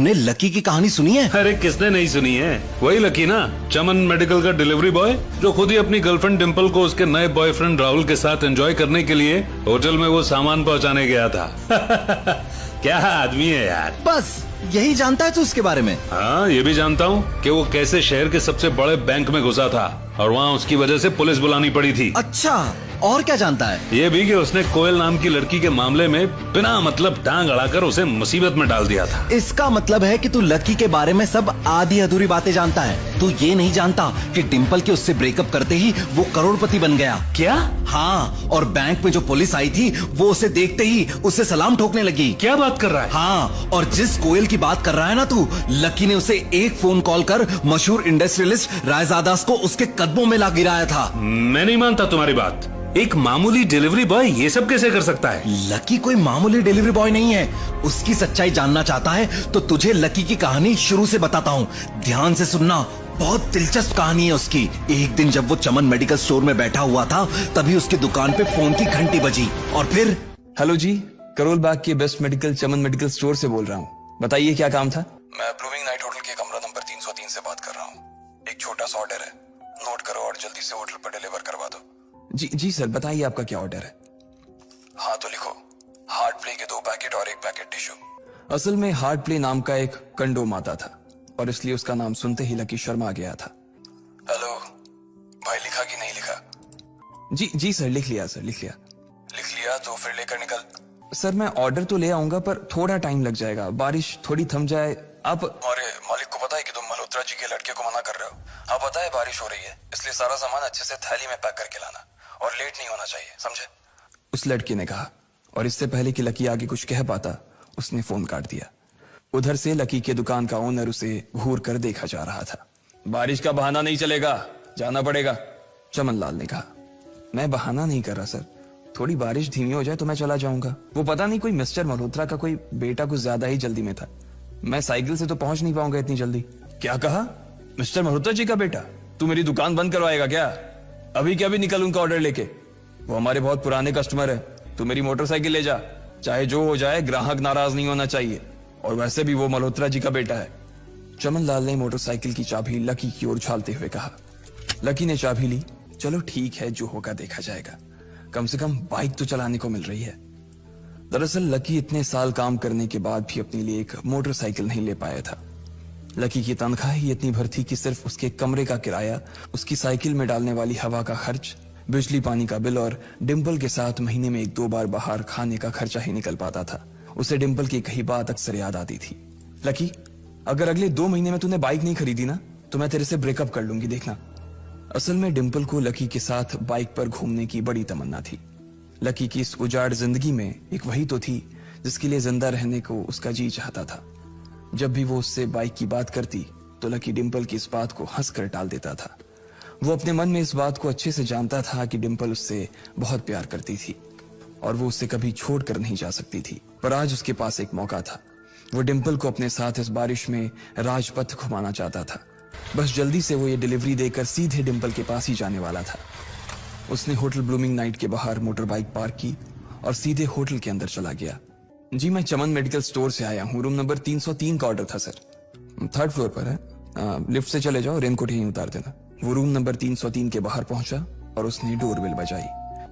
तुमने लकी की कहानी सुनी है? अरे किसने नहीं सुनी है, वही लकी ना, चमन मेडिकल का डिलीवरी बॉय, जो खुद ही अपनी गर्लफ्रेंड डिम्पल को उसके नए बॉयफ्रेंड राहुल के साथ एंजॉय करने के लिए होटल में वो सामान पहुंचाने गया था। क्या आदमी है यार। बस यही जानता है तू उसके बारे में? हाँ, ये भी जानता हूँ कि वो कैसे शहर के सबसे बड़े बैंक में घुसा था और वहाँ उसकी वजह से पुलिस बुलानी पड़ी थी। अच्छा, और क्या जानता है? ये भी कि उसने कोयल नाम की लड़की के मामले में बिना मतलब टांग अड़ाकर उसे मुसीबत में डाल दिया था। इसका मतलब है कि तू लकी के बारे में सब आधी अधूरी बातें जानता है। तू ये नहीं जानता कि डिम्पल के उससे ब्रेकअप करते ही वो करोड़पति बन गया। क्या? हाँ, और बैंक में जो पुलिस आई थी वो उसे देखते ही उसे सलाम ठोकने लगी। क्या बात कर रहा है? हाँ, और जिस कोयल की बात कर रहा है ना तू, लकी ने उसे एक फोन कॉल कर मशहूर इंडस्ट्रियलिस्ट रायजादास को उसके कदमों में ला गिराया था। मैं नहीं मानता तुम्हारी बात। एक मामूली डिलीवरी बॉय ये सब कैसे कर सकता है? लकी कोई मामूली डिलीवरी बॉय नहीं है। उसकी सच्चाई जानना चाहता है तो तुझे लकी की कहानी शुरू से बताता हूँ। ध्यान से सुनना, बहुत दिलचस्प कहानी है उसकी। एक दिन जब वो चमन मेडिकल स्टोर में बैठा हुआ था, तभी उसकी दुकान पे फोन की घंटी बजी और फिर। हेलो जी, करोल बाग के बेस्ट मेडिकल चमन मेडिकल स्टोर से बोल रहा हूँ। बताइए क्या काम था? मैं ब्लूमिंग नाइट होटल के कमरा नंबर 303 से बात कर रहा हूँ। एक छोटा सा ऑर्डर है, नोट करो और जल्दी से होटल पर डिलीवर करवा दो। जी सर, बताइए आपका क्या ऑर्डर है? हाँ तो लिखो, हार्ट प्ले के 2 पैकेट और 1 पैकेट टिश्यू। असल में हार्ट प्ले नाम का एक कंडोम आता था और इसलिए उसका नाम सुनते ही लकी शर्मा गया था। हेलो भाई, लिखा कि नहीं लिखा? जी सर, लिख लिया सर, लिख लिया। लिख लिया तो फिर लेकर निकल। सर मैं ऑर्डर तो ले आऊंगा पर थोड़ा टाइम लग जाएगा, बारिश थोड़ी थम जाए। आप अरे मालिक को पता है कि तुम मल्होत्रा जी के लड़के को मना कर रहे हो? हाँ पता है बारिश हो रही है, इसलिए सारा सामान अच्छे से थैली में पैक करके लाना और लेट नहीं होना चाहिए, समझे? उस लड़के ने कहा और इससे पहले कि लकी आगे कुछ कह पाता उसने फोन काट दिया। उधर से लकी के दुकान का ओनर उसे घूर कर देखा जा रहा था। बारिश का बहाना नहीं चलेगा, जाना पड़ेगा, चमन लाल ने कहा। मैं बहाना नहीं कर रहा सर, थोड़ी बारिश धीमी हो जाए तो मैं चला जाऊंगा। वो पता नहीं कोई मिस्टर मल्होत्रा का कोई बेटा कुछ ज्यादा ही जल्दी में था, मैं साइकिल से तो पहुंच नहीं पाऊंगा इतनी जल्दी। क्या कहा? मिस्टर मल्होत्रा जी का बेटा? तू मेरी दुकान बंद करवाएगा क्या? अभी क्या भी निकल उनका ऑर्डर लेके। वो हमारे बहुत पुराने कस्टमर है, तू मेरी मोटरसाइकिल ले जा, चाहे जो हो जाए ग्राहक नाराज नहीं होना चाहिए, और वैसे भी वो मल्होत्रा जी का बेटा है। चमन लाल ने मोटरसाइकिल की चाबी लकी की ओर उछालते हुए कहा। लकी ने चाबी ली। चलो ठीक है, जो होगा देखा जाएगा, कम से कम बाइक तो चलाने को मिल रही है। दरअसल लकी इतने साल काम करने के बाद भी अपने लिए एक मोटरसाइकिल नहीं ले पाया था। लकी की तनख्वाह ही इतनी भर थी कि सिर्फ उसके कमरे का किराया, उसकी साइकिल में डालने वाली हवा का खर्च, बिजली पानी का बिल और डिम्पल के साथ महीने में 1-2 बार बाहर खाने का खर्चा ही निकल पाता था। उसे डिम्पल की कही बात अक्सर याद आती थी। लकी, अगर अगले 2 महीने में तूने बाइक नहीं खरीदी ना तो मैं तेरे से ब्रेकअप कर लूंगी, देखना। असल में डिम्पल को लकी के साथ बाइक पर घूमने की बड़ी तमन्ना थी। लकी की इस उजाड़ जिंदगी में एक वही तो थी जिसके लिए जिंदा रहने को उसका जी चाहता था। जब भी वो उससे बाइक की बात करती तो लकी डिम्पल की इस बात को हंसकर टाल देता था। वो अपने मन में इस बात को अच्छे से जानता था कि डिम्पल उससे बहुत प्यार करती थी और वो उससे कभी छोड़ कर नहीं जा सकती थी। पर आज उसके पास एक मौका था। वो डिम्पल को अपने साथ इस बारिश में राजपथ घुमाना चाहता था। बस जल्दी से वो ये डिलीवरी देकर सीधे डिम्पल के पास ही जाने वाला था। उसने होटल ब्लूमिंग नाइट के बाहर मोटर बाइक पार्क की और सीधे होटल के अंदर चला गया। जी, मैं चमन मेडिकल स्टोर से आया हूँ। रूम नंबर 303 का ऑर्डर था सर। 3rd फ्लोर पर है, लिफ्ट से चले जाओ, रेनकोट यहीं उतार देना। वो रूम नंबर 303 के बाहर पहुंचा और उसने डोरबेल बजाई।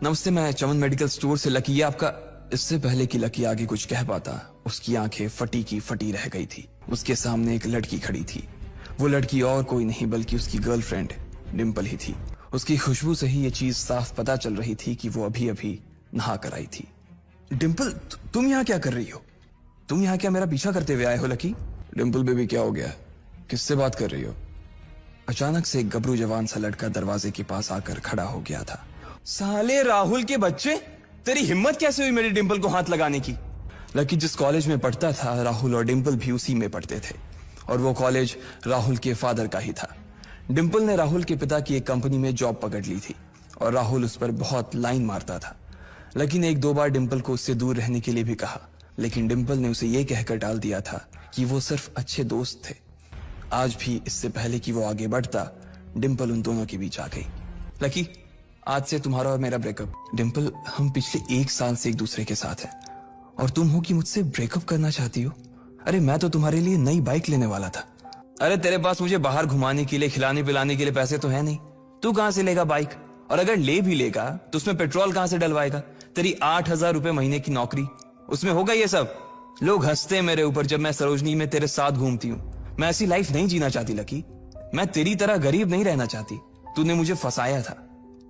नमस्ते, मैं चमन मेडिकल स्टोर से लकी, ये आपका। इससे पहले कि लकी आगे कुछ कह पाता, उसकी आंखें फटी की फटी रह गई थी। उसके सामने एक लड़की खड़ी थी। वो लड़की और कोई नहीं बल्कि उसकी गर्लफ्रेंड डिम्पल ही थी। उसकी खुशबू से ही ये चीज साफ पता चल रही थी कि वो अभी अभी नहा कर आई थी। डिम्पल, तुम यहाँ क्या कर रही हो? तुम यहाँ क्या मेरा पीछा करते हुए आए हो लकी? डिम्पल बेबी, क्या हो गया? किससे बात कर रही हो? अचानक से एक गबरू जवान सा लड़का दरवाजे के पास आकर खड़ा हो गया था। साले राहुल के बच्चे, तेरी हिम्मत कैसे हुई मेरी डिम्पल को हाथ लगाने की? लकी जिस कॉलेज में पढ़ता था, राहुल और डिम्पल भी उसी में पढ़ते थे और वो कॉलेज राहुल के फादर का ही था। डिम्पल ने राहुल के पिता की एक कंपनी में जॉब पकड़ ली थी और राहुल उस पर बहुत लाइन मारता था। लकी ने 1-2 बार डिम्पल को उससे दूर रहने के लिए भी कहा, लेकिन डिम्पल ने उसे यह कहकर टाल दिया था कि वो सिर्फ अच्छे दोस्त थे। आज भी इससे पहले कि वो आगे बढ़ता, डिम्पल उन दोनों के बीच आ गई। लकी, आज से तुम्हारा और मेरा ब्रेकअप। डिम्पल, हम पिछले 1 साल से एक दूसरे के साथ हैं और तुम हो कि मुझसे ब्रेकअप करना चाहती हो? अरे मैं तो तुम्हारे लिए नई बाइक लेने वाला था। अरे तेरे पास मुझे बाहर घुमाने के लिए, खिलाने पिलाने के लिए पैसे तो है नहीं, तू कहां से लेगा बाइक? और अगर ले भी लेगा तो उसमें पेट्रोल कहां से डलवाएगा? तेरी 8,000 रुपए महीने की नौकरी, उसमें होगा ये सब? लोग हंसते हैं मेरे ऊपर जब मैं सरोजनी में तेरे साथ घूमती हूँ। मैं ऐसी लाइफ नहीं जीना चाहती लकी। मैं तेरी तरह गरीब नहीं रहना चाहती। तूने मुझे फंसाया था,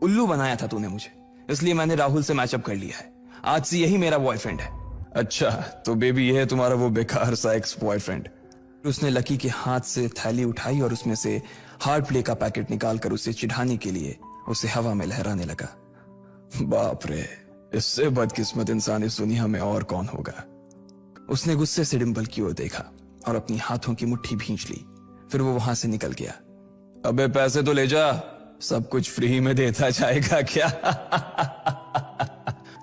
उल्लू बनाया था तूने मुझे, इसलिए मैंने राहुल से मैचअप कर लिया है। आज से यही मेरा बॉयफ्रेंड है। अच्छा तो बेबी ये है तुम्हारा वो बेकार सा एक्स बॉयफ्रेंड। उसने लकी के हाथ से थैली उठाई और उसमें से हार्ड प्ले का पैकेट निकालकर उसे चिढ़ाने के लिए उसे हवा में लहराने लगा। बाप रे, इससे बदकिस्मत इंसान इस दुनिया में और कौन होगा। उसने गुस्से से डिंपल की ओर देखा और अपनी हाथों की मुट्ठी भींच ली। फिर वो वहां से निकल गया। अबे पैसे तो ले जा, सब कुछ फ्री में देता जाएगा क्या?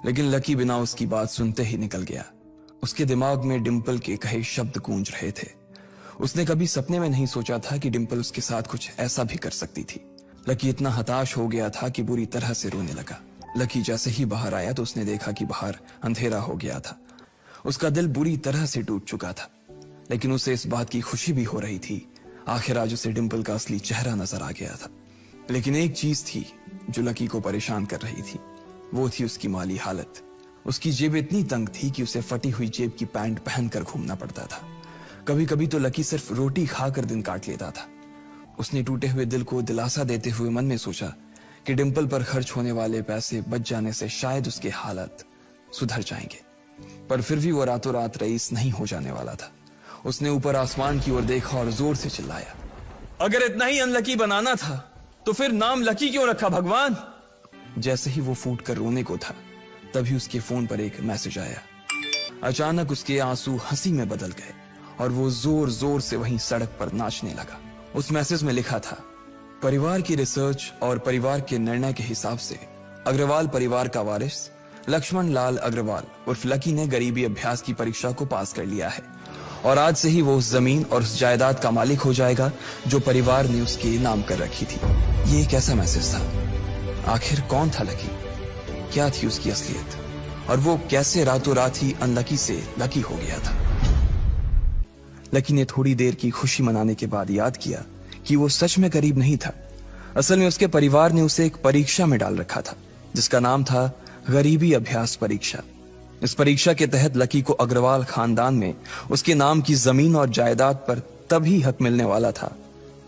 लेकिन लकी बिना उसकी बात सुनते ही निकल गया। उसके दिमाग में डिंपल के कहे शब्द गूंज रहे थे। उसने कभी सपने में नहीं सोचा था कि डिंपल उसके साथ कुछ ऐसा भी कर सकती थी। लकी इतना हताश हो गया था कि बुरी तरह से रोने लगा। लकी जैसे ही बाहर आया तो उसने देखा कि बाहर अंधेरा हो गया था। उसका दिल बुरी तरह से टूट चुका था, लेकिन उसे इस बात की खुशी भी हो रही थी। आखिर आज उसे डिंपल का असली चेहरा नजर आ गया था। लेकिन एक चीज थी जो लकी को परेशान कर रही थी, वो थी उसकी माली हालत। उसकी जेब इतनी तंग थी कि उसे फटी हुई जेब की पैंट पहनकर घूमना पड़ता था। कभी कभी तो लकी सिर्फ रोटी खाकर दिन काट लेता था। उसने टूटे हुए दिल को दिलासा देते हुए मन में सोचा कि डिंपल पर खर्च होने वाले पैसे बच जाने से शायद उसके हालत सुधर जाएंगे। पर फिर भी वो रातों रात रईस नहीं हो जाने वाला था। उसने ऊपर आसमान की ओर देखा और जोर से चिल्लाया, अगर इतना ही अनलकी बनाना था तो फिर नाम लकी क्यों रखा भगवान? जैसे ही वो फूट कर रोने को था तभी उसके फोन पर एक मैसेज आया। अचानक उसके आंसू हंसी में बदल गए और वो जोर जोर से वहीं सड़क पर नाचने लगा। उस मैसेज में लिखा था, परिवार की रिसर्च और परिवार के निर्णय के हिसाब से अग्रवाल परिवार का वारिस लक्ष्मण लाल अग्रवाल उर्फ लकी ने गरीबी अभ्यास की परीक्षा को पास कर लिया है और आज से ही वो उस जमीन और उस जायदाद का मालिक हो जाएगा जो परिवार ने उसके नाम कर रखी थी। ये एक ऐसा मैसेज था। आखिर कौन था लकी? क्या थी उसकी असलियत? और वो कैसे रातों रात ही अनलकी से लकी हो गया था? लकी ने थोड़ी देर की खुशी मनाने के बाद याद किया कि वो सच में गरीब नहीं था। असल में उसके परिवार ने उसे एक परीक्षा में डाल रखा था जिसका नाम था गरीबी अभ्यास परीक्षा। इस परीक्षा के तहत लकी को अग्रवाल खानदान में उसके नाम की जमीन और जायदाद पर तभी हक मिलने वाला था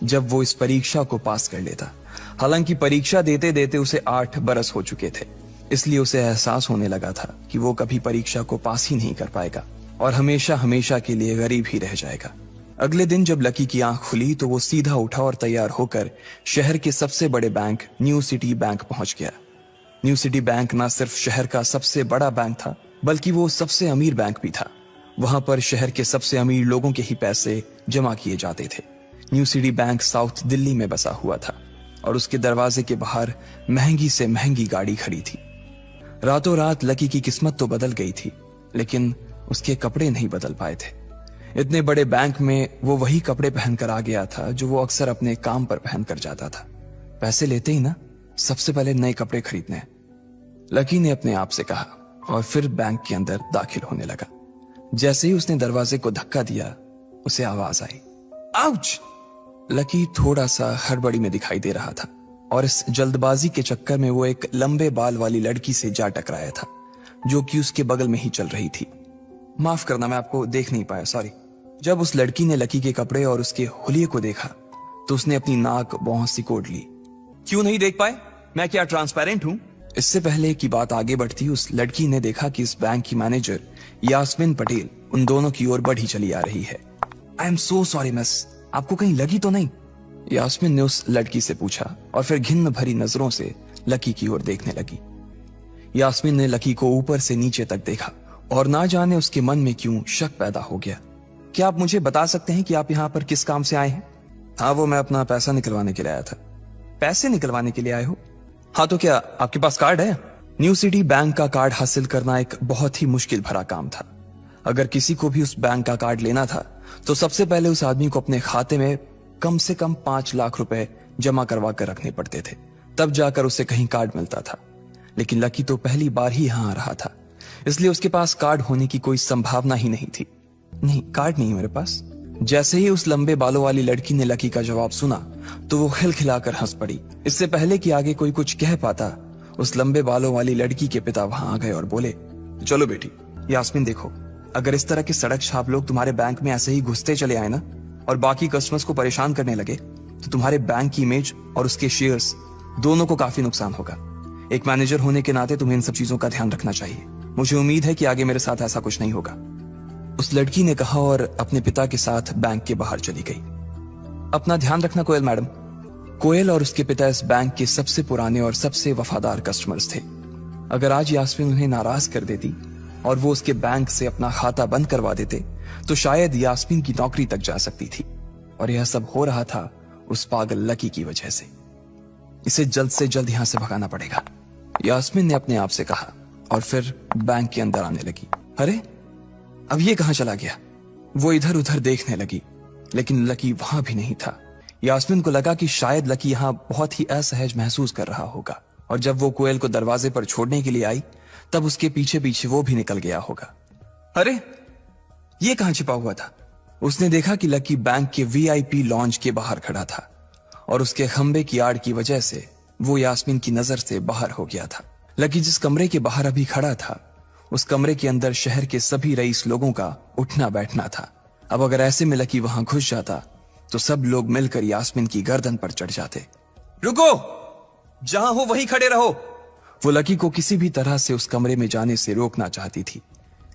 जब वो इस परीक्षा को पास कर लेता। हालांकि परीक्षा देते देते उसे 8 बरस हो चुके थे, इसलिए उसे एहसास होने लगा था कि वो कभी परीक्षा को पास ही नहीं कर पाएगा और हमेशा हमेशा के लिए गरीब ही रह जाएगा। अगले दिन जब लकी की आंख खुली तो वो सीधा उठा और तैयार होकर शहर के सबसे बड़े बैंक न्यू सिटी बैंक पहुंच गया। न्यू सिटी बैंक न सिर्फ शहर का सबसे बड़ा बैंक था बल्कि वो सबसे अमीर बैंक भी था। वहां पर शहर के सबसे अमीर लोगों के ही पैसे जमा किए जाते थे। New city bank south Delhi में बसा हुआ था और उसके दरवाजे के बाहर महंगी से महंगी गाड़ी खड़ी थी। रातों रात लकी की किस्मत तो बदल गई थी, लेकिन उसके कपड़े नहीं बदल पाए थे। इतने बड़े बैंक में वो वही कपड़े पहनकर आ गया था जो वो अक्सर अपने काम पर पहनकर जाता था। पैसे लेते ही ना सबसे पहले नए कपड़े खरीदने हैं, लकी ने अपने आप से कहा और फिर बैंक के अंदर दाखिल होने लगा। जैसे ही उसने दरवाजे को धक्का दिया उसे आवाज आई, आउच! लकी थोड़ा सा हड़बड़ी में दिखाई दे रहा था और इस जल्दबाजी के चक्कर में वो एक लंबे बाल वाली लड़की से जा टकराया था जो कि उसके बगल में ही चल रही थी। माफ करना, मैं आपको देख नहीं पाया, सॉरी। जब उस लड़की ने लकी के कपड़े और उसके हुलिये को देखा तो उसने अपनी नाक बहुत सिकोड़ ली। क्यों नहीं देख पाए? मैं क्या ट्रांसपेरेंट हूं? इससे पहले की बात आगे बढ़ती उस लड़की ने देखा कि इस बैंक की मैनेजर यास्मीन पटेल उन दोनों की ओर बढ़ी चली आ रही है। I am so sorry miss, आपको कहीं लगी तो नहीं? यास्मीन ने उस लड़की से पूछा और फिर घिन्न भरी नजरों से लकी की ओर देखने लगी। यास्मीन ने लकी को ऊपर से नीचे तक देखा और ना जाने उसके मन में क्यों शक पैदा हो गया। क्या आप मुझे बता सकते हैं कि आप यहाँ पर किस काम से आए हैं? हाँ, वो मैं अपना पैसा निकलवाने के लिए आया था। पैसे निकलवाने के लिए आए हो? हाँ, तो क्या आपके पास कार्ड है? न्यू सिटी बैंक का कार्ड हासिल करना एक बहुत ही मुश्किल भरा काम था। अगर किसी को भी उस बैंक का कार्ड लेना था तो सबसे पहले उस आदमी को अपने खाते में कम से कम 5 लाख रुपए जमा करवा कर रखने पड़ते थे, तब जाकर उसे कहीं कार्ड मिलता था। लेकिन लकी तो पहली बार ही यहां आ रहा था, इसलिए उसके पास कार्ड होने की कोई संभावना ही नहीं थी। नहीं, कार्ड नहीं है मेरे पास। जैसे ही उस लंबे बालों वाली लड़की ने लकी का जवाब सुना तो वो खिलखिलाकर हंस पड़ी। इससे पहले कि आगे कोई कुछ कह पाता, उस लंबे बालों वाली लड़की के पिता वहां आ गए और बोले, चलो बेटी, यास्मीन देखो, अगर इस तरह के सड़क छाप लोग तुम्हारे बैंक में ऐसे ही घुसते चले आए ना और बाकी कस्टमर्स को परेशान करने लगे तो तुम्हारे बैंक की इमेज और उसके शेयर्स दोनों को काफी नुकसान होगा। एक मैनेजर होने के नाते तुम्हें इन सब चीजों का ध्यान रखना चाहिए। मुझे उम्मीद है कि आगे मेरे साथ ऐसा कुछ नहीं होगा, उस लड़की ने कहा और अपने पिता के साथ बैंक के बाहर चली गई। अपना ध्यान रखना कोयल मैडम। कोयल और उसके पिता इस बैंक के सबसे पुराने और सबसे वफादार कस्टमर्स थे। अगर आज यास्मीन उन्हें नाराज कर देती और वो उसके बैंक से अपना खाता बंद करवा देते तो शायद यास्मीन की नौकरी तक जा सकती थी। और यह सब हो रहा था उस पागल लकी की वजह से। इसे जल्द से जल्द यहां से भगाना पड़ेगा, यास्मीन ने अपने आप से कहा और फिर बैंक के अंदर आने लगी। अरे अब ये कहां चला गया? वो इधर उधर देखने लगी लेकिन लकी वहां भी नहीं था। यास्मीन को लगा कि शायद लकी यहां बहुत ही असहज महसूस कर रहा होगा और जब वो कोयल को दरवाजे पर छोड़ने के लिए आई तब उसके पीछे पीछे वो भी निकल गया होगा। अरे ये कहां छिपा हुआ था? उसने देखा कि लकी बैंक के वीआईपी लॉन्ज के बाहर खड़ा था और उसके खंबे की आड़ की वजह से वो यास्मीन की नजर से बाहर हो गया था। लकी जिस कमरे के बाहर अभी खड़ा था उस कमरे के अंदर शहर के सभी रईस लोगों का उठना बैठना था। अब अगर ऐसे में लकी वहां घुस जाता तो सब लोग मिलकर यास्मीन की गर्दन पर चढ़ जाते। रुको, जहां हो वहीं खड़े रहो। वो लकी को किसी भी तरह से उस कमरे में जाने से रोकना चाहती थी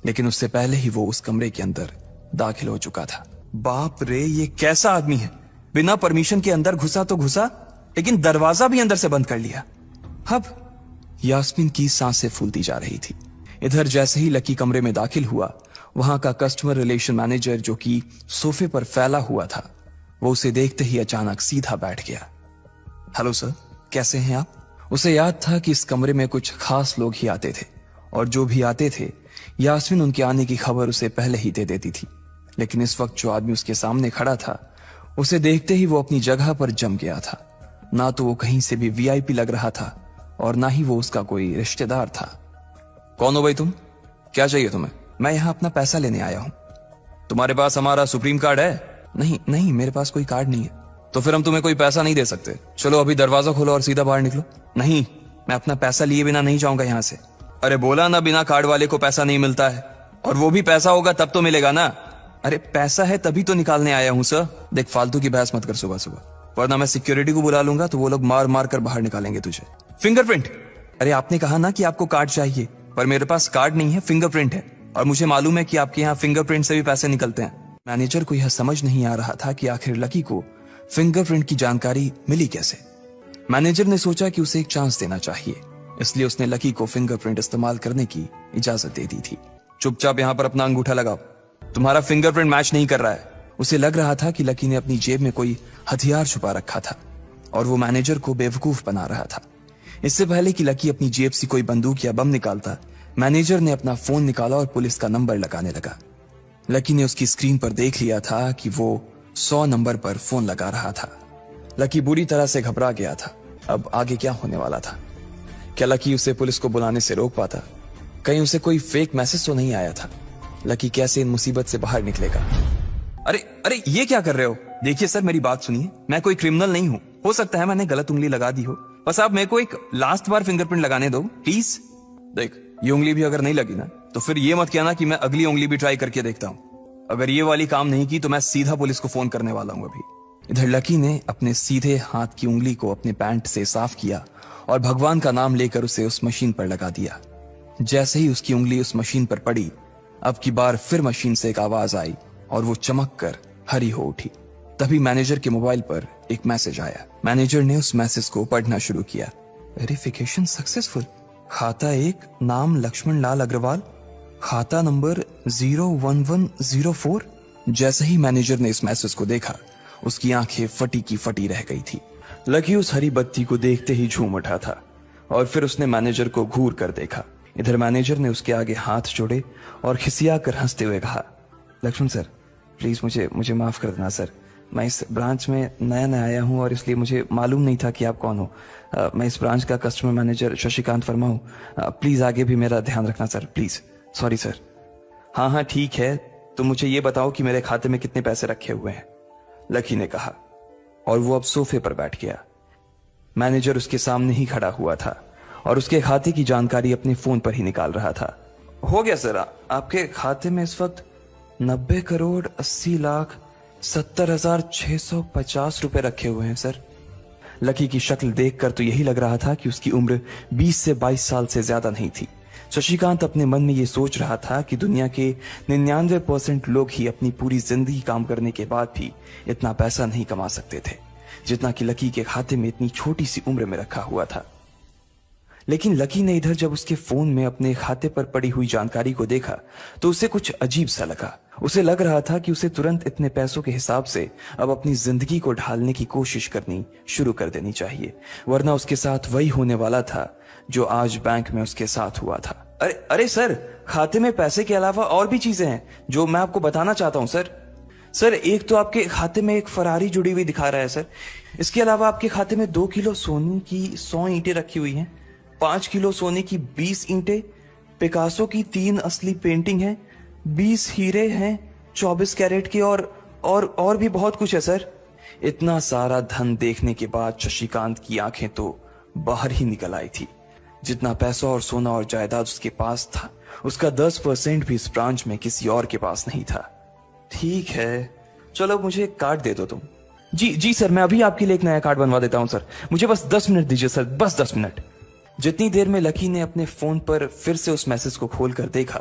लेकिन उससे पहले ही वो उस कमरे के अंदर दाखिल हो चुका था। बाप रे, ये कैसा आदमी है? बिना परमिशन के अंदर घुसा तो घुसा लेकिन दरवाजा भी अंदर से बंद कर लिया। अब यास्मीन की सांसें फूलती जा रही थी। इधर जैसे ही लकी कमरे में दाखिल हुआ वहां का कस्टमर रिलेशन मैनेजर जो कि सोफे पर फैला हुआ था वो उसे देखते ही अचानक सीधा बैठ गया। हेलो सर, कैसे हैं आप? उसे याद था कि इस कमरे में कुछ खास लोग ही आते थे और जो भी आते थे यास्मीन उनके आने की खबर उसे पहले ही दे देती थी। लेकिन इस वक्त जो आदमी उसके सामने खड़ा था उसे देखते ही वो अपनी जगह पर जम गया था। ना तो वो कहीं से भी वीआईपी लग रहा था और ना ही वो उसका कोई रिश्तेदार था। कौन हो भाई तुम? क्या चाहिए तुम्हें? मैं यहाँ अपना पैसा लेने आया हूँ। तुम्हारे पास हमारा सुप्रीम कार्ड है? नहीं नहीं, मेरे पास कोई कार्ड नहीं है। तो फिर हम तुम्हें कोई पैसा नहीं दे सकते। चलो अभी दरवाजा खोलो और सीधा बाहर निकलो। नहीं, मैं अपना पैसा लिए बिना नहीं जाऊंगा यहाँ से। अरे बोला ना, बिना कार्ड वाले को पैसा नहीं मिलता है, और वो भी पैसा होगा तब तो मिलेगा ना। अरे पैसा है तभी तो निकालने आया हूँ सर। देख, फालतू की बहस मत कर सुबह सुबह, वरना मैं सिक्योरिटी को बुला लूंगा तो वो लोग मार मार कर बाहर निकालेंगे तुझे। फिंगरप्रिंट? अरे आपने कहा ना कि आपको कार्ड चाहिए, पर मेरे पास कार्ड नहीं है, फिंगरप्रिंट है, और मुझे मालूम है कि आपके यहाँ फिंगरप्रिंट से भी पैसे निकलते हैं। मैनेजर को यह समझ नहीं आ रहा था कि आखिर लकी को फिंगरप्रिंट की जानकारी मिली कैसे। मैनेजर ने सोचा कि उसे एक चांस देना चाहिए, इसलिए उसने लकी को फिंगरप्रिंट इस्तेमाल करने की इजाजत दे दी थी। चुपचाप यहाँ पर अपना अंगूठा लगाओ, तुम्हारा फिंगरप्रिंट मैच नहीं कर रहा है। उसे लग रहा था कि लकी ने अपनी जेब में कोई हथियार छुपा रखा था और वो मैनेजर को बेवकूफ बना रहा था। इससे पहले कि लकी अपनी जेब से कोई बंदूक या बम निकालता, मैनेजर ने अपना फोन निकाला और पुलिस का नंबर लगाने लगा। लकी ने उसकी स्क्रीन पर देख लिया था कि वो 100 नंबर पर फोन लगा रहा था। लकी बुरी तरह से घबरा गया था। अब आगे क्या होने वाला था? क्या लकी उसे पुलिस को बुलाने से रोक पाता? कहीं उसे कोई फेक मैसेज तो नहीं आया था? लकी कैसे इन मुसीबत से बाहर निकलेगा? अरे अरे, ये क्या कर रहे हो? देखिए सर, मेरी बात सुनिए, मैं कोई क्रिमिनल नहीं हूँ। हो सकता है मैंने गलत उंगली लगा दी हो, बस आप मेरे को एक लास्ट बार फिंगरप्रिंट लगाने दो प्लीज। देख, ये उंगली भी अगर नहीं लगी ना तो फिर ये मत कहना कि मैं अगली उंगली भी ट्राई करके देखता हूँ। अगर ये वाली काम नहीं की तो मैं सीधा पुलिस को फोन करने वाला हूँ अभी। इधर लकी ने अपने सीधे हाथ की उंगली को अपने पैंट से साफ किया और भगवान का नाम लेकर उसे उस मशीन पर लगा दिया। जैसे ही उसकी उंगली उस मशीन पर पड़ी, अब की बार फिर मशीन से एक आवाज आई और वो चमक कर हरी हो उठी। तभी मैनेजर के मोबाइल पर एक मैसेज आया। मैनेजर ने उस मैसेज को पढ़ना शुरू किया। Verification successful. खाता 1, नाम लक्ष्मण लाल अग्रवाल, खाता नंबर 01104। जैसे ही मैनेजर ने इस मैसेज को देखा, उसकी आंखें फटी की फटी रह गई थी। लकी उस हरी बत्ती को देखते ही झूम उठा था और फिर उसने मैनेजर को घूर कर देखा। इधर मैनेजर ने उसके आगे हाथ जोड़े और खिसिया कर हंसते हुए कहा, लक्ष्मण सर प्लीज मुझे माफ कर देना सर। मैं इस ब्रांच में नया आया हूँ और इसलिए मुझे मालूम नहीं था कि आप कौन हो। मैं इस ब्रांच का कस्टमर मैनेजर शशिकांत वर्मा हूँ। प्लीज आगे भी मेरा ध्यान रखना सर, प्लीज। Sorry sir. हाँ ठीक है, तो मुझे ये बताओ कि मेरे खाते में कितने पैसे रखे हुए हैं, लकी ने कहा, और वो अब सोफे पर बैठ गया। मैनेजर उसके सामने ही खड़ा हुआ था और उसके खाते की जानकारी अपने फोन पर ही निकाल रहा था। हो गया सर, आपके खाते में इस वक्त 90,80,70,650 रुपए रखे हुए हैं सर। लकी की शक्ल देखकर तो यही लग रहा था कि उसकी उम्र 20 से 22 साल से ज्यादा नहीं थी। शशिकांत अपने मन में ये सोच रहा था कि दुनिया के 99% लोग ही अपनी पूरी जिंदगी काम करने के बाद भी इतना पैसा नहीं कमा सकते थे जितना कि लकी के खाते में इतनी छोटी सी उम्र में रखा हुआ था। लेकिन लकी ने इधर जब उसके फोन में अपने खाते पर पड़ी हुई जानकारी को देखा तो उसे कुछ अजीब सा लगा। उसे लग रहा था कि उसे तुरंत इतने पैसों के हिसाब से अब अपनी जिंदगी को ढालने की कोशिश करनी शुरू कर देनी चाहिए, वरना उसके साथ वही होने वाला था जो आज बैंक में उसके साथ हुआ था। अरे सर, खाते में पैसे के अलावा और भी चीजें हैं जो मैं आपको बताना चाहता हूं सर। सर, एक तो आपके खाते में एक फरारी जुड़ी हुई दिखा रहा है सर। इसके अलावा आपके खाते में 2 किलो सोने की 100 ईंटें रखी हुई हैं, 5 किलो सोने की 20 ईंटें, पिकासो की 3 असली पेंटिंग है, 20 हीरे हैं 24 कैरेट के, और भी बहुत कुछ है सर। इतना सारा धन देखने के बाद शशिकांत की आंखें तो बाहर ही निकल आई थी। जितना पैसा और सोना और जायदाद उसके पास था, उसका 10% भी इस ब्रांच में किसी और के पास नहीं था। ठीक है, चलो मुझे एक कार्ड दे दो तुम। जी सर, मैं अभी आपके लिए एक नया कार्ड बनवा देता हूं सर। मुझे बस 10 मिनट दीजिए सर, बस 10 मिनट। जितनी देर में लकी ने अपने फोन पर फिर से उस मैसेज को खोलकर देखा,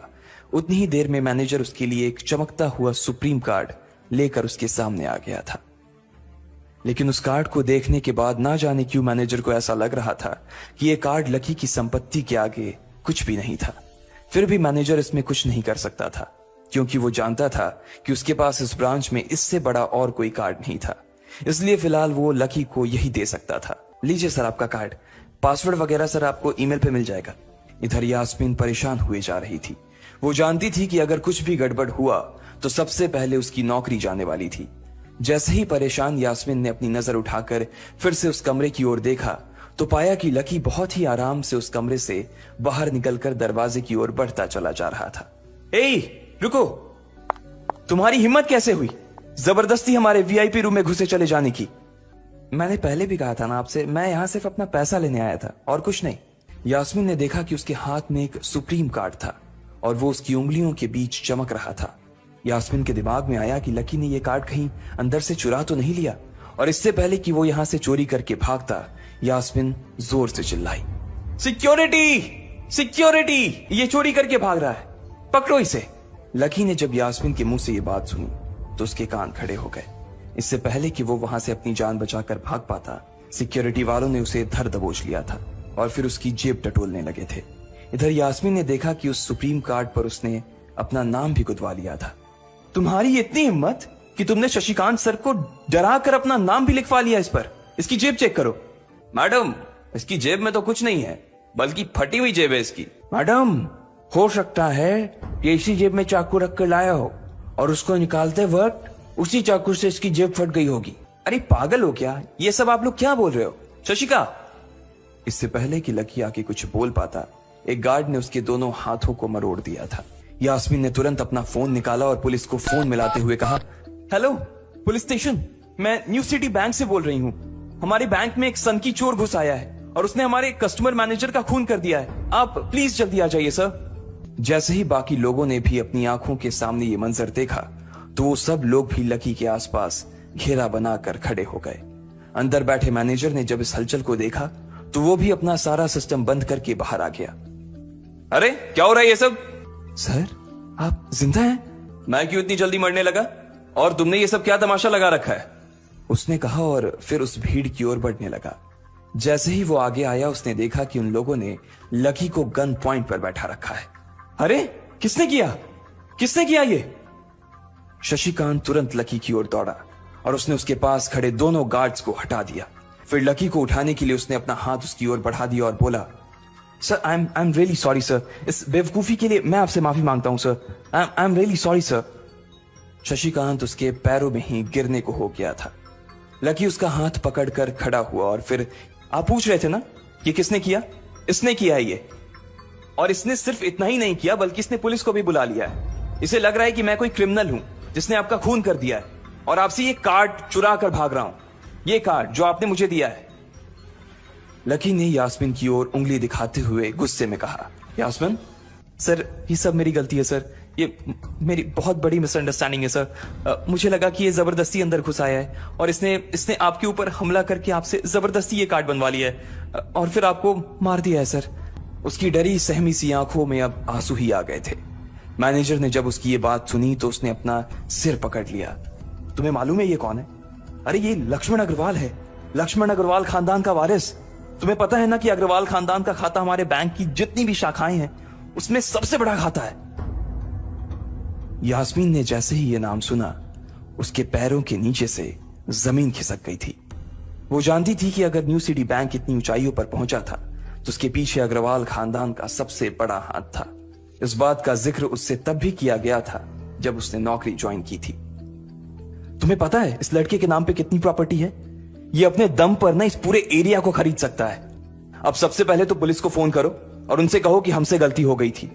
उतनी ही देर में मैनेजर उसके लिए एक चमकता हुआ सुप्रीम कार्ड लेकर उसके सामने आ गया था। लेकिन उस कार्ड को देखने के बाद ना जाने क्यों मैनेजर को ऐसा लग रहा था कि यह कार्ड लकी की संपत्ति के आगे कुछ भी नहीं था। फिर भी मैनेजर इसमें कुछ नहीं कर सकता था, क्योंकि वो जानता था कि उसके पास इस ब्रांच में इससे बड़ा और कोई कार्ड नहीं था। इसलिए फिलहाल वो लकी को यही दे सकता था। लीजिए सर आपका कार्ड, पासवर्ड वगैरह सर आपको ईमेल पे मिल जाएगा। इधर यास्मीन परेशान हुए जा रही थी। वो जानती थी कि अगर कुछ भी गड़बड़ हुआ तो सबसे पहले उसकी नौकरी जाने वाली थी। जैसे ही परेशान यास्मीन ने अपनी नजर उठाकर फिर से उस कमरे की ओर देखा तो पाया कि लकी बहुत ही आराम से उस कमरे से बाहर निकलकर दरवाजे की ओर बढ़ता चला जा रहा था। रुको, तुम्हारी हिम्मत कैसे हुई जबरदस्ती हमारे वीआईपी रूम में घुसे चले जाने की? मैंने पहले भी कहा था ना आपसे, मैं यहां सिर्फ अपना पैसा लेने आया था और कुछ नहीं। यास्मीन ने देखा कि उसके हाथ में एक सुप्रीम कार्ड था और वो उसकी उंगलियों के बीच चमक रहा था। यास्मीन के दिमाग में आया कि लकी ने यह कार्ड कहीं अंदर से चुरा तो नहीं लिया, और इससे पहले कि वो यहां से चोरी करके भागता, यास्मीन जोर से चिल्लाई, सिक्योरिटी सिक्योरिटी, ये चोरी करके भाग रहा है, पकड़ो इसे। लकी ने जब यास्मीन के मुंह से ये बात सुनी तो उसके कान खड़े हो गए। इससे पहले कि वो वहां से अपनी जान बचाकर भाग पाता, सिक्योरिटी वालों ने उसे धर दबोच लिया था और फिर उसकी जेब टटोलने लगे थे। इधर यास्मीन ने देखा कि उस सुप्रीम कार्ड पर उसने अपना नाम भी गुदवा लिया था। तुम्हारी इतनी हिम्मत कि तुमने शशिकांत सर को डरा कर अपना नाम भी लिखवा लिया इस पर। इसकी जेब चेक करो। मैडम, इसकी जेब में तो कुछ नहीं है, बल्कि फटी हुई जेब है इसकी। मैडम, हो सकता है कि इसी जेब में चाकू रख कर लाया हो और उसको निकालते वक्त उसी चाकू से इसकी जेब फट गई होगी। अरे पागल हो क्या? ये सब आप लोग क्या बोल रहे हो? शशिका! इससे पहले कि लकी आके कुछ बोल पाता, एक गार्ड ने उसके दोनों हाथों को मरोड़ दिया था। यास्मीन ने तुरंत अपना फोन निकाला और पुलिस को फोन मिलाते हुए कहा, हेलो पुलिस स्टेशन, मैं न्यू सिटी बैंक से बोल रही हूँ। हमारे बैंक में एक सनकी चोर घुस आया है और उसने हमारे कस्टमर मैनेजर का खून कर दिया है। आप प्लीज जल्दी आ जाइए सर। जैसे ही बाकी लोगों ने भी अपनी आंखों के सामने ये मंजर देखा तो वो सब लोग भी लकी के आसपास घेरा बनाकर खड़े हो गए। अंदर बैठे मैनेजर ने जब इस हलचल को देखा तो वो भी अपना सारा सिस्टम बंद करके बाहर आ गया। अरे क्या हो रहा है ये सब? सर, आप जिंदा हैं? मैं क्यों इतनी जल्दी मरने लगा? और तुमने ये सब क्या तमाशा लगा रखा है? उसने कहा और फिर उस भीड़ की ओर बढ़ने लगा। जैसे ही वो आगे आया उसने देखा कि उन लोगों ने लकी को गन पॉइंट पर बैठा रखा है। अरे किसने किया ये? शशिकांत तुरंत लकी की ओर दौड़ा और उसने उसके पास खड़े दोनों गार्ड्स को हटा दिया। फिर लकी को उठाने के लिए उसने अपना हाथ उसकी ओर बढ़ा दिया और बोला, sir I am really sorry sir, इस बेवकूफी के लिए मैं आपसे माफी मांगता हूं sir. I am really sorry sir. Shashikant उसके पैरों में ही गिरने को हो गया था। लकी उसका हाथ पकड़कर खड़ा हुआ और फिर, आप पूछ रहे थे ना कि किसने किया? इसने किया है ये, और इसने सिर्फ इतना ही नहीं किया बल्कि इसने पुलिस को भी बुला लिया है। इसे लग रहा है कि मैं कोई क्रिमिनल हूं जिसने आपका खून कर दिया है और आपसे ये कार्ड चुरा कर भाग रहा हूं, ये कार्ड जो आपने मुझे दिया है। लकी ने यास्मीन की ओर उंगली दिखाते हुए गुस्से में कहा, यास्मीन सर ये सब मेरी गलती है सर, ये मेरी बहुत बड़ी मिसअंडरस्टैंडिंग है सर। मुझे लगा कि ये जबरदस्ती अंदर घुस आया है और इसने आपके ऊपर हमला करके आपसे जबरदस्ती ये कार्ड बनवा लिया है और फिर आपको मार दिया है सर। उसकी डरी सहमी सी आंखों में अब आंसू ही आ गए थे। मैनेजर ने जब उसकी ये बात सुनी तो उसने अपना सिर पकड़ लिया। तुम्हें मालूम है ये कौन है? अरे ये लक्ष्मण अग्रवाल है, लक्ष्मण अग्रवाल खानदान का वारिस। तुम्हें पता है ना कि अग्रवाल खानदान का खाता हमारे बैंक की जितनी भी शाखाएं हैं उसमें सबसे बड़ा खाता है। यास्मीन ने जैसे ही यह नाम सुना उसके पैरों के नीचे से जमीन खिसक गई थी। वो जानती थी कि अगर न्यू सिटी बैंक इतनी ऊंचाइयों पर पहुंचा था तो उसके पीछे अग्रवाल खानदान का सबसे बड़ा हाथ था। इस बात का जिक्र उससे तब भी किया गया था जब उसने नौकरी ज्वाइन की थी। तुम्हें पता है इस लड़के के नाम पे कितनी प्रॉपर्टी है? ये अपने दम पर ना इस पूरे एरिया को खरीद सकता है। अब सबसे पहले तो पुलिस को फोन करो और उनसे कहो कि हमसे गलती हो गई थी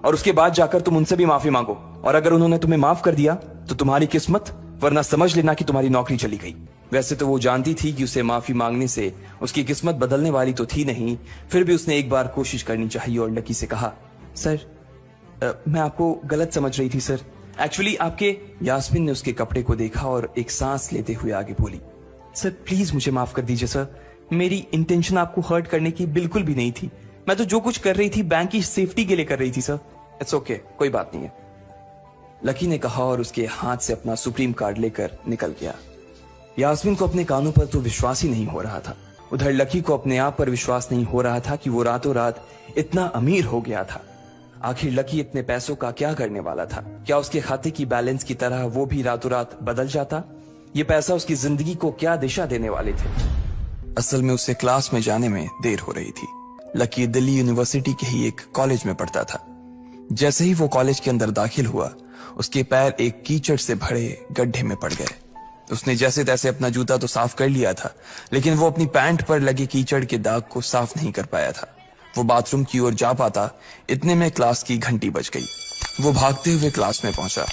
और उसके बाद जाकर तुम उनसे भी माफी मांगो और अगर उन्होंने तुम्हें माफ कर दिया तो तुम्हारी किस्मत, वरना समझ लेना कि तुम्हारी नौकरी चली गई। वैसे तो वो जानती थी कि उसे माफी मांगने से उसकी किस्मत बदलने वाली तो थी नहीं, फिर भी उसने एक बार कोशिश करनी चाहिए और लकी से कहा, सर मैं आपको गलत समझ रही थी सर, एक्चुअली आपके। यास्मीन ने उसके कपड़े को देखा और एक सांस लेते हुए आगे बोली, सर प्लीज मुझे माफ कर दीजिए सर, मेरी इंटेंशन आपको हर्ट करने की बिल्कुल भी नहीं थी। मैं तो जो कुछ कर रही थी बैंक की सेफ्टी के लिए कर रही थी सर। इट्स ओके, कोई बात नहीं है, लकी ने कहा और उसके हाथ से अपना सुप्रीम कार्ड लेकर निकल गया। यास्मीन को अपने कानों पर तो विश्वास ही नहीं हो रहा था। उधर लकी को अपने आप पर विश्वास नहीं हो रहा था कि वो रातों रात इतना अमीर हो गया था। आखिर लकी इतने पैसों का क्या करने वाला था? क्या उसके खाते की बैलेंस की तरह वो भी रातों रात बदल जाता? ये पैसा उसकी जिंदगी को क्या दिशा देने वाले थे? असल में उससे क्लास में जाने में देर हो रही थी। लकी दिल्ली यूनिवर्सिटी के ही एक कॉलेज में पढ़ता था। जैसे ही वो कॉलेज के अंदर दाखिल हुआ उसके पैर एक कीचड़ से भरे गड्ढे में पड़ गए। उसने जैसे तैसे अपना जूता तो साफ कर लिया था, लेकिन वो अपनी पैंट पर लगे कीचड़ के दाग को साफ नहीं कर पाया था। वो बाथरूम की ओर जा पाता, इतने में क्लास की घंटी बज गई। वो भागते हुए क्लास में पहुंचा।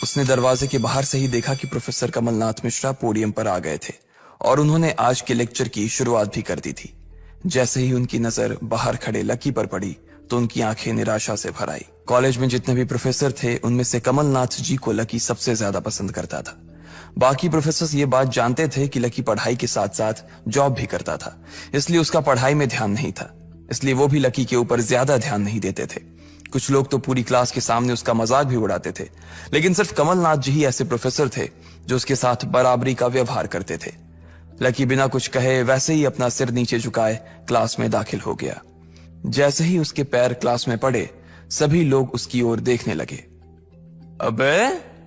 उसने दरवाजे के बाहर से ही देखा कि प्रोफेसर कमलनाथ मिश्रा पोडियम पर आ गए थे और उन्होंने आज के लेक्चर की शुरुआत भी कर दी थी। जैसे ही उनकी नजर बाहर खड़े लकी पर पड़ी तो उनकी आंखें निराशा से भर आई। कॉलेज में जितने भी प्रोफेसर थे उनमें से कमलनाथ जी को लकी सबसे ज्यादा पसंद करता था। बाकी प्रोफेसर ये बात जानते थे कि लकी पढ़ाई के साथ साथ जॉब भी करता था, इसलिए उसका पढ़ाई में ध्यान नहीं था, इसलिए वो भी लकी के ऊपर ज्यादा ध्यान नहीं देते थे। कुछ लोग तो पूरी क्लास के सामने उसका मजाक भी उड़ाते थे, लेकिन सिर्फ कमलनाथ जी ही ऐसे प्रोफेसर थे जो उसके साथ बराबरी का व्यवहार करते थे। लकी बिना कुछ कहे वैसे ही अपना सिर नीचे झुकाए क्लास में दाखिल हो गया। जैसे ही उसके पैर क्लास में पड़े सभी लोग उसकी ओर देखने लगे। अबे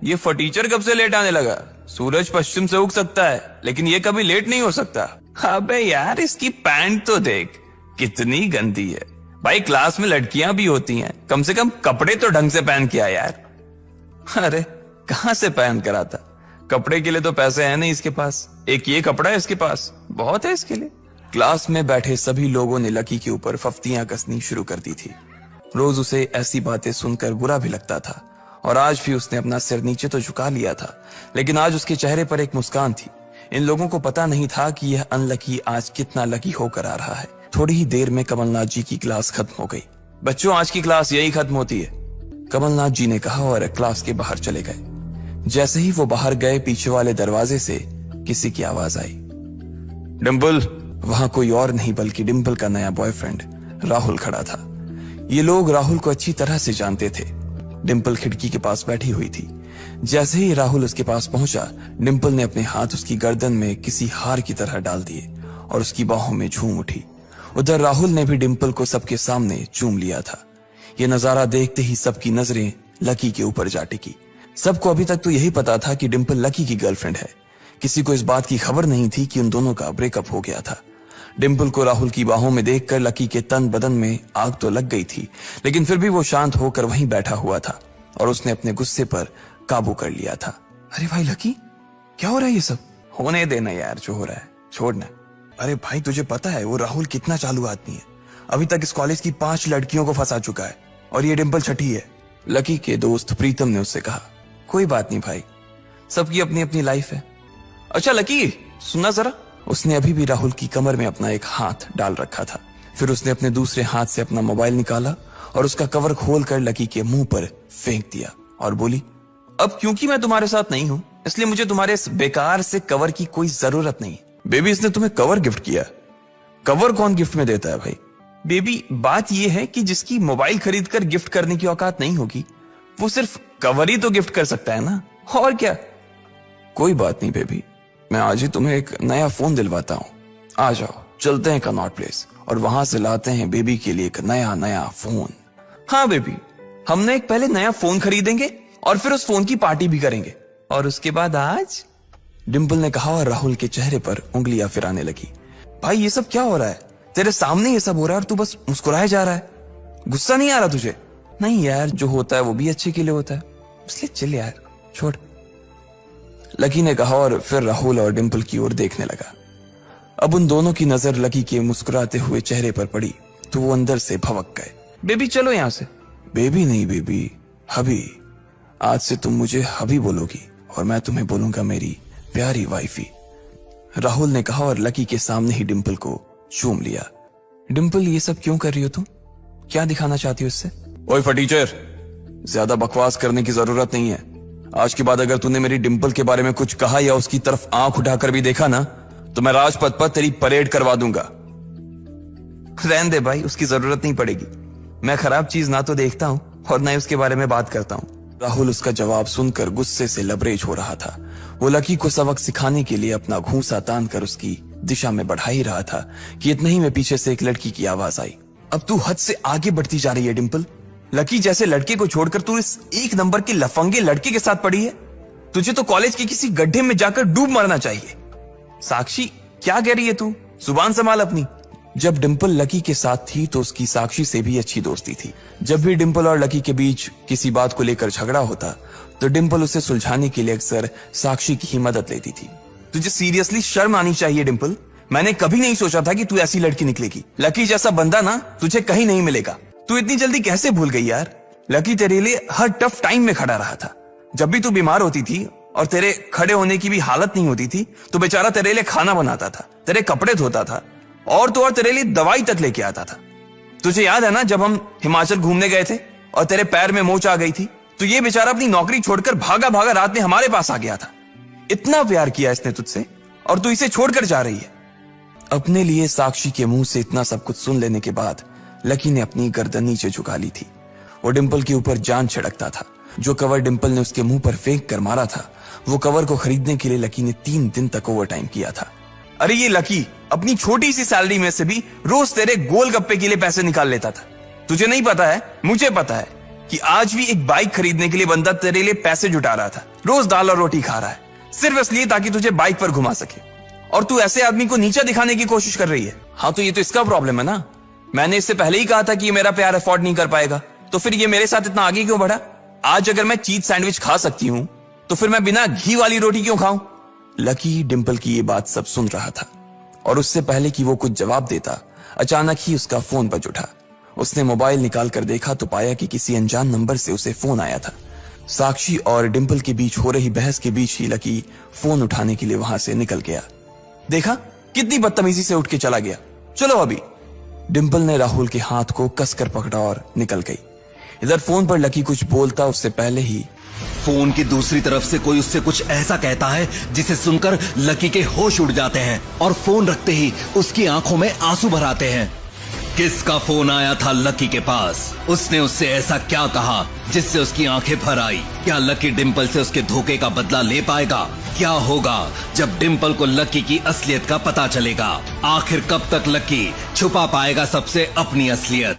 ये फटीचर कब से लेट आने लगा? सूरज पश्चिम से उग सकता है लेकिन ये कभी लेट नहीं हो सकता। अबे यार इसकी पैंट तो देख कितनी गंदी है। भाई क्लास में लड़कियां भी होती हैं, कम से कम कपड़े तो ढंग से पहन के आ यार। अरे कहां से पहन कर आता? कपड़े के लिए तो पैसे हैं नहीं इसके पास, एक ये कपड़ा है इसके पास, बहुत है इसके लिए। क्लास में बैठे सभी लोगों ने लकी के ऊपर फफ्तियां कसनी शुरू कर दी थी। रोज उसे ऐसी बातें सुनकर बुरा भी लगता था और आज भी उसने अपना सिर नीचे तो झुका लिया था, लेकिन आज उसके चेहरे पर एक मुस्कान थी। इन लोगों को पता नहीं था कि यह अनलकी आज कितना लकी होकर आ रहा है। थोड़ी ही देर में कमलनाथ जी की क्लास खत्म हो गई। बच्चों आज की क्लास यही खत्म होती है, कमलनाथ जी ने कहा और क्लास के बाहर चले गए। जैसे ही वो बाहर गए पीछे वाले दरवाजे से किसी की आवाज आई, डिंपल। वहां कोई और नहीं बल्कि डिंपल का नया बॉयफ्रेंड राहुल खड़ा था। ये लोग राहुल को अच्छी तरह से जानते थे। डिंपल खिड़की के पास बैठी हुई थी। जैसे ही राहुल उसके पास पहुंचा डिंपल ने अपने हाथ उसकी गर्दन में किसी हार की तरह डाल दिए और उसकी बाहों में झूम उठी। उधर राहुल ने भी डिंपल को सबके सामने चूम लिया था। यह नजारा देखते ही सबकी नजरें लकी के ऊपर जा टिकी। सबको अभी तक तो यही पता था कि डिंपल लकी की गर्लफ्रेंड है। किसी को इस बात की खबर नहीं थी कि उन दोनों का ब्रेकअप हो गया था। डिंपल को राहुल की बाहों में देखकर लकी के तन बदन में आग तो लग गई थी, लेकिन फिर भी वो शांत होकर वहीं बैठा हुआ था और उसने अपने गुस्से पर काबू कर लिया था। अरे भाई लकी, क्या हो रहा है ये सब? होने देना यार, जो हो रहा है छोड़ना। अरे भाई तुझे पता है वो राहुल कितना चालू आदमी है। अभी तक इस कॉलेज की 5 लड़कियों को फंसा चुका है और ये डिंपल छठी है। लकी के दोस्त प्रीतम ने उससे कहा, कोई बात नहीं भाई, सबकी अपनी अपनी लाइफ है। अच्छा लकी सुनना जरा। उसने अभी भी राहुल की कमर में अपना एक हाथ डाल रखा था। फिर उसने अपने दूसरे हाथ से अपना मोबाइल निकाला और उसका कवर खोलकर लकी के मुंह पर फेंक दिया और बोली, अब क्योंकि मैं तुम्हारे साथ नहीं हूं इसलिए मुझे तुम्हारे इस बेकार से कवर की कोई जरूरत नहीं। बेबी इसने तुम्हें कवर गिफ्ट किया। कवर कौन गिफ्ट में देता है भाई? बेबी बात यह है कि जिसकी मोबाइल खरीद कर गिफ्ट करने की औकात नहीं होगी वो सिर्फ कवर ही तो गिफ्ट कर सकता है ना, और क्या। कोई बात नहीं बेबी, मैं आज ही तुम्हें एक नया फोन दिलवाता हूं। आ जाओ चलते हैं कनॉट प्लेस और वहां से लाते हैं बेबी के लिए एक नया फोन। हाँ बेबी, हमने एक पहले नया फोन खरीदेंगे और फिर उस फोन की पार्टी भी करेंगे और उसके बाद आज। डिंपल ने कहा और राहुल के चेहरे पर उंगलियां फिराने लगी। भाई ये सब क्या हो रहा है? तेरे सामने ये सब हो रहा है और तू बस मुस्कुराए जा रहा है। गुस्सा नहीं आ रहा तुझे? नहीं यार, जो होता है वो भी अच्छे के लिए होता है, इसलिए चिल यार, छोड़। लकी ने कहा और फिर राहुल और डिंपल की ओर देखने लगा। अब उन दोनों की नजर लकी के मुस्कुराते हुए चेहरे पर पड़ी तो वो अंदर से भवक गए। बेबी चलो यहां से। बेबी नहीं बेबी, हबी। आज से तुम मुझे हबी बोलोगी और मैं तुम्हें बोलूंगा मेरी प्यारी वाइफी, राहुल ने कहा और लकी के सामने ही डिंपल को चूम लिया। डिंपल ये सब क्यों कर रही हो तुम? क्या दिखाना चाहती हो इससे? ओए फटीचर, ज्यादा बकवास करने की जरूरत नहीं है। आज के बाद अगर तूने मेरी डिंपल के बारे में कुछ कहा या उसकी तरफ आंख उठाकर भी देखा ना तो मैं राजपथ पर तेरी परेड करवा दूंगा। रहने दे भाई, उसकी जरूरत नहीं पड़ेगी। मैं खराब चीज ना तो देखता हूं और ना ही उसके बारे में बात करता हूं। राहुल उसका जवाब सुनकर गुस्से से लबरेज हो रहा था। वो लकी को सबक सिखाने के लिए अपना घूंसा तान कर उसकी दिशा में बढ़ा ही रहा था कि इतने ही में पीछे से एक लड़की की आवाज आई। अब तू हद से आगे बढ़ती जा रही है डिंपल। लकी जैसे लड़के को छोड़कर तू इस एक नंबर के लफंगे लड़के के साथ पड़ी है। तुझे तो कॉलेज के किसी गड्ढे में जाकर डूब मरना चाहिए। साक्षी क्या कह रही है तू? जुबान संभाल अपनी। जब डिंपल लकी के साथ थी तो उसकी साक्षी से भी अच्छी दोस्ती थी। जब भी डिंपल और लकी के बीच किसी बात को लेकर झगड़ा होता तो डिंपल उसे सुलझाने के लिए अक्सर साक्षी की ही मदद लेती थी। तुझे सीरियसली शर्म आनी चाहिए डिंपल। मैंने कभी नहीं सोचा था कि तू ऐसी लड़की निकलेगी। लकी जैसा बंदा ना तुझे कहीं नहीं मिलेगा। तू इतनी जल्दी कैसे भूल गई यार? लकी तेरे लिए हर टफ टाइम में खड़ा रहा था। जब भी तू बीमार होती थी और तेरे खड़े होने की भी हालत नहीं होती थी तो बेचारा तेरे लिए खाना बनाता था, तेरे कपड़े धोता था और तो और तेरे लिए दवाई तक लेके आता था। तुझे याद है ना जब हम हिमाचल घूमने गए थे और तेरे पैर में मोच आ गई थी तो ये बेचारा अपनी नौकरी छोड़कर भागा भागा रात में हमारे पास आ गया था। इतना प्यार किया इसने तुझसे और तू इसे छोड़कर जा रही है। अपने लिए साक्षी के मुंह से इतना सब कुछ सुन लेने के बाद लकी ने अपनी गर्दन नीचे झुका ली थी। वो डिंपल के ऊपर जान छिड़कता था। जो कवर डिंपल ने उसके मुंह पर फेंक कर मारा था वो कवर को खरीदने के लिए लकी ने 3 दिन तक ओवर टाइम किया था। अरे ये लकी अपनी छोटी सी सैलरी में से भी रोज तेरे गोलगप्पे के लिए पैसे निकाल लेता था। तुझे नहीं पता है, मुझे पता है कि आज भी एक बाइक खरीदने के लिए बंदा तेरे लिए पैसे जुटा रहा था। रोज दाल और रोटी खा रहा है सिर्फ इसलिए ताकि तुझे बाइक पर घुमा सके और तू ऐसे आदमी को नीचा दिखाने की कोशिश कर रही है। हाँ तो ये तो इसका प्रॉब्लम है ना। मैंने इससे पहले ही कहा था कि ये मेरा प्यार अफोर्ड नहीं कर पाएगा तो फिर ये मेरे साथ इतना आगे क्यों बढ़ा? आज अगर मैं चीज सैंडविच खा सकती हूं तो फिर मैं बिना घी वाली रोटी क्यों खाऊं? लकी डिंपल की ये बात सब सुन रहा था और उससे पहले कि वो कुछ जवाब देता अचानक ही उसका फोन बज उठा। उसने मोबाइल निकाल कर देखा तो पाया कि किसी अनजान नंबर से उसे फोन आया था। साक्षी और डिंपल के बीच हो रही बहस के बीच ही लकी फोन उठाने के लिए वहां से निकल गया। देखा कितनी बदतमीजी से उठ के चला गया। चलो अभी। डिंपल ने राहुल के हाथ को कसकर पकड़ा और निकल गई। इधर फोन पर लकी कुछ बोलता उससे पहले ही फोन की दूसरी तरफ से कोई उससे कुछ ऐसा कहता है जिसे सुनकर लकी के होश उड़ जाते हैं और फोन रखते ही उसकी आंखों में आंसू भर आते हैं। किसका फोन आया था लकी के पास? उसने उससे ऐसा क्या कहा जिससे उसकी आंखें भर आई? क्या लकी डिंपल से उसके धोखे का बदला ले पाएगा? क्या होगा जब डिंपल को लकी की असलियत का पता चलेगा? आखिर कब तक लकी छुपा पाएगा सबसे अपनी असलियत?